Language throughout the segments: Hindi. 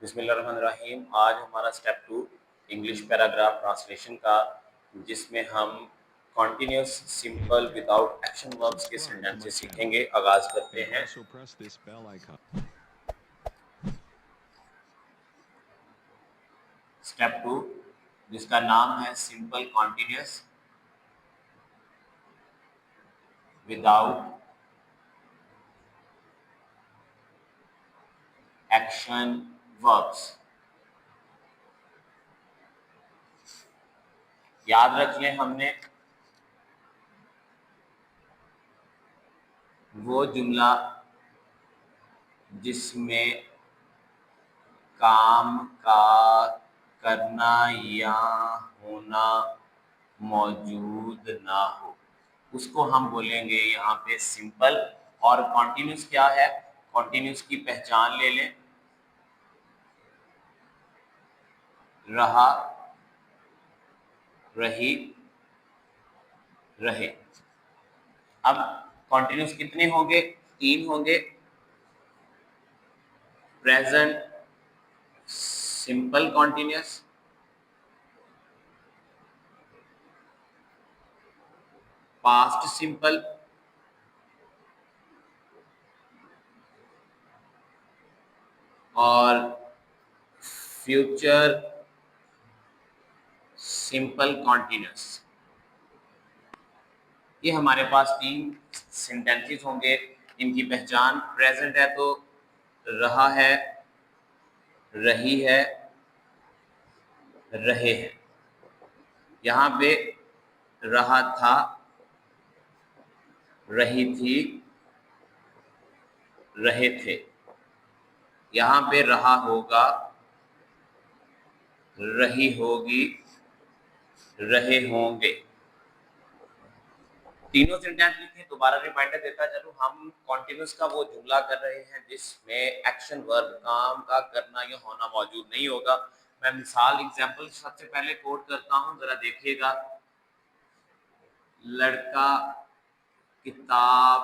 बिस्मिल्लाहिर्रहमानिर्रहीम। आज हमारा स्टेप 2 इंग्लिश पैराग्राफ ट्रांसलेशन का, जिसमें हम continuous simple without action verbs के सेंटेंसेस सीखेंगे। आगाज करते हैं। स्टेप 2 जिसका नाम है simple continuous without action verbs. याद रख लें, हमने वो जुमला जिसमें काम का करना या होना मौजूद ना हो, उसको हम बोलेंगे यहाँ पे सिंपल। और कॉन्टिन्यूस क्या है? कॉन्टिन्यूस की पहचान ले लें। रहा, रही, रहे। अब कॉन्टिन्यूस कितने होंगे? 3 होंगे। Present simple continuous, past simple, और फ्यूचर सिंपल कॉन्टिन्यूस। ये हमारे पास 3 सेंटेंसेस होंगे। इनकी पहचान प्रेजेंट है तो रहा है, रही है, रहे हैं। यहाँ पे रहा था, रही थी, रहे थे। यहाँ पे रहा होगा, रही होगी, रहे होंगे। तीनों सेंटेंस लिखे। दोबारा रिमाइंडर देता चलूं, हम कॉन्टिन्यूस का वो जुमला कर रहे हैं जिसमें एक्शन वर्ब काम का करना या होना मौजूद नहीं होगा। मैं मिसाल एग्जांपल सबसे पहले कोट करता हूं, जरा देखिएगा। लड़का किताब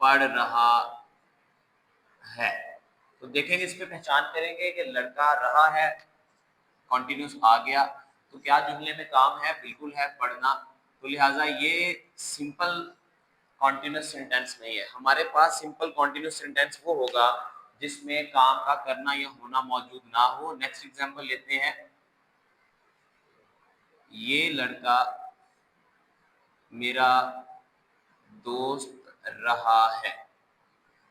पढ़ रहा है। तो देखेंगे, इस पे पहचान करेंगे कि लड़का रहा है, कॉन्टिन्यूस आ गया, तो क्या जुमले में काम है? बिल्कुल है, पढ़ना। तो लिहाजा ये सिंपल कॉन्टिन्यूस सेंटेंस नहीं है। हमारे पास सिंपल कॉन्टिन्यूस सेंटेंस वो होगा जिसमें काम का करना या होना मौजूद ना हो। नेक्स्ट एग्जांपल लेते हैं। ये लड़का मेरा दोस्त रहा है।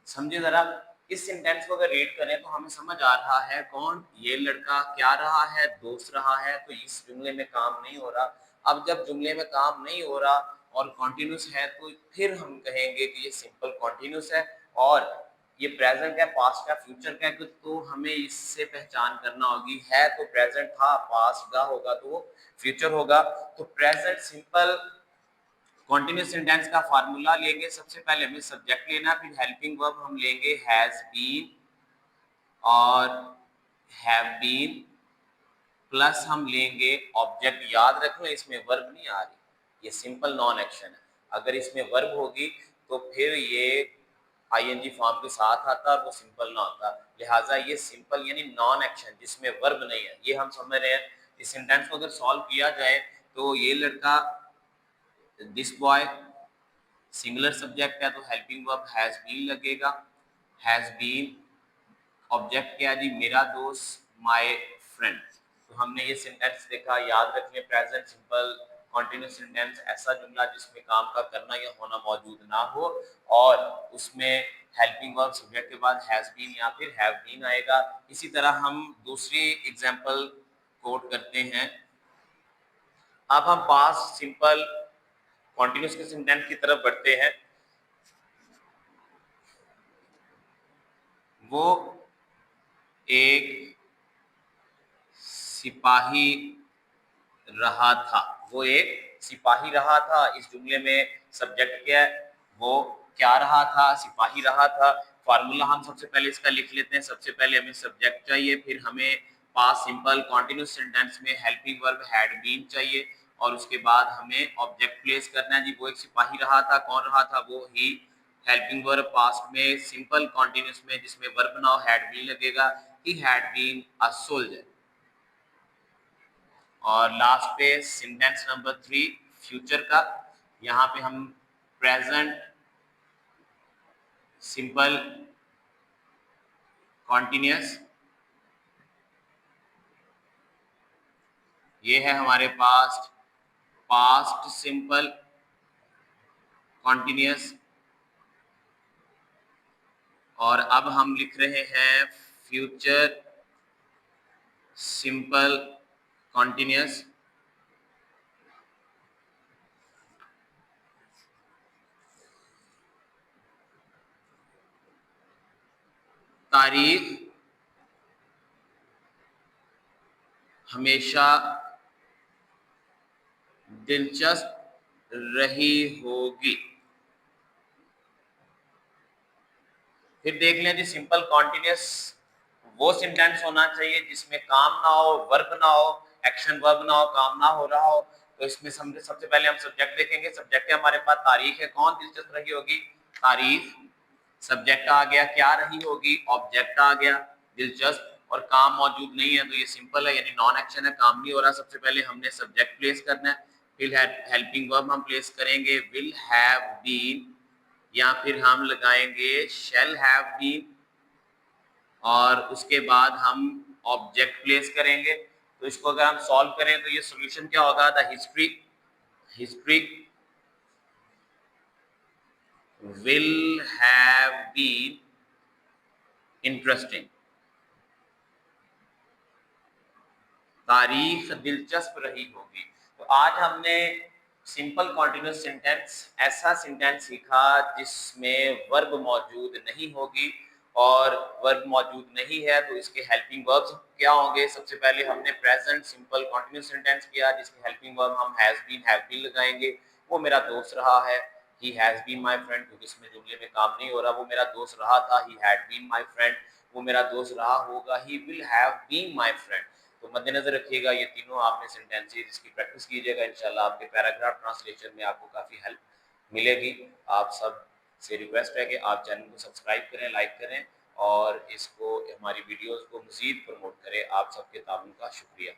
समझे जरा, इस सेंटेंस को अगर रीड करें तो हमें समझ आ रहा है कौन? ये लड़का क्या रहा है? दोस्त रहा है। तो इस जुमले में काम नहीं हो रहा। अब जब जुमले में काम नहीं हो रहा और कॉन्टिन्यूस है, तो फिर हम कहेंगे कि ये सिंपल कॉन्टिन्यूस है। और ये प्रेजेंट है, पास्ट है, फ्यूचर का है, तो हमें इससे पहचान करना होगी। है तो प्रेजेंट था, पास्ट का होगा तो फ्यूचर होगा। तो प्रेजेंट सिंपल कॉन्टिन्यूस सेंटेंस का फार्मूला लेंगे। सबसे पहले हमें सब्जेक्ट लेना, फिर हेल्पिंग वर्ब हम लेंगे हैज बीन और हैव बीन, प्लस हम लेंगे ऑब्जेक्ट। याद रखना, इसमें वर्ब नहीं आ रही, ये सिंपल नॉन एक्शन है। अगर इसमें वर्ब होगी तो फिर ये आईएनजी फॉर्म के साथ आता और वो सिंपल ना होता। लिहाजा ये सिंपल यानी नॉन एक्शन जिसमें वर्ब नहीं है, ये हम समझ रहे हैं। इस सेंटेंस को अगर सॉल्व किया जाए तो ये लड़का, दिस बॉय सिंगुलर सब्जेक्ट है तो हेल्पिंग वर्ब हैज बीन लगेगा। हैज बीन ऑब्जेक्ट क्या जी? मेरा दोस्त, माय फ्रेंड। तो हमने ये सेंटेंस देखा। याद रखिए, प्रेजेंट सिंपल कॉन्टिन्यूस सेंटेंस ऐसा जुमला जिसमें काम का करना या होना मौजूद ना हो और उसमें हेल्पिंग वर्ब सब्जेक्ट के बाद हैज बीन या फिर हैव बीन आएगा। इसी तरह हम दूसरी एग्जांपल कोट करते हैं। अब हम पास्ट सिंपल कॉन्टिन्यूस के सेंटेंस की तरफ बढ़ते हैं। वो एक सिपाही रहा था। वो एक सिपाही रहा था। इस जुमले में सब्जेक्ट क्या है? वो क्या रहा था? सिपाही रहा था। फार्मूला हम सबसे पहले इसका लिख लेते हैं। सबसे पहले हमें सब्जेक्ट चाहिए, फिर हमें पास्ट सिंपल कॉन्टिन्यूस सेंटेंस में हेल्पिंग वर्ब हैड बीन चाहिए और उसके बाद हमें ऑब्जेक्ट प्लेस करना है जी। वो एक सिपाही रहा था, कौन रहा था? वो ही हेल्पिंग वर्ब पास्ट में सिंपल कॉन्टिन्यूस में जिसमें वर्ब ना हो हैड बीन लगेगा, he had been a soldier. और लास्ट पे सेंटेंस नंबर 3 फ्यूचर का, यहाँ पे हम प्रेजेंट सिंपल कॉन्टिन्यूस, ये है हमारे पास पास्ट सिंपल कॉन्टिन्यूस, और अब हम लिख रहे हैं फ्यूचर सिंपल कॉन्टिन्यूस। तारीख हमेशा दिलचस्प रही होगी। फिर देख लें जी, सिंपल कॉन्टिन्यूस वो सेंटेंस होना चाहिए जिसमें काम ना हो, वर्ब ना हो, एक्शन वर्ब ना हो, काम ना हो रहा हो। तो इसमें सबसे पहले हम सब्जेक्ट देखेंगे। सब्जेक्ट है हमारे पास तारीख है, कौन दिलचस्प रही होगी, तारीख। सब्जेक्ट आ गया, क्या रही होगी, ऑब्जेक्ट आ गया, दिलचस्प। और काम मौजूद नहीं है तो ये सिंपल है, यानी नॉन एक्शन है, काम नहीं हो रहा। सबसे पहले हमने सब्जेक्ट प्लेस करना है, फिर हेल्पिंग वर्ब हम प्लेस करेंगे विल हैव बीन, या फिर हम लगाएंगे शैल हैव बीन, और उसके बाद हम ऑब्जेक्ट प्लेस करेंगे। तो इसको अगर हम सॉल्व करें तो ये सॉल्यूशन क्या होगा, the history will have been interesting. तारीख दिलचस्प रही होगी। तो आज हमने सिंपल कॉन्टिन्यूस सेंटेंस, ऐसा सेंटेंस सीखा जिसमें वर्ब मौजूद नहीं होगी, और वर्ब मौजूद नहीं है तो इसके हेल्पिंग वर्ब्स क्या होंगे। सबसे पहले हमने प्रेजेंट सिंपल कॉन्टिन्यूस सेंटेंस किया जिसके हेल्पिंग वर्ब हम हैज बीन, हैव बीन लगाएंगे। वो मेरा दोस्त रहा है, he has been my friend, क्योंकि इसमें जुमले में काम नहीं हो रहा। वो मेरा दोस्त रहा था, he had been my friend. वो मेरा दोस्त रहा होगा, he will have been my friend. तो मद्देनजर रखिएगा ये तीनों आपने सेंटेंसेस इसकी प्रैक्टिस कीजिएगा, इंशाल्लाह आपके पैराग्राफ ट्रांसलेशन में आपको काफ़ी हेल्प मिलेगी। आप सब से रिक्वेस्ट है कि आप चैनल को सब्सक्राइब करें, लाइक करें, और इसको हमारी वीडियोस को मज़ीद प्रमोट करें। आप सबके ताउन का शुक्रिया।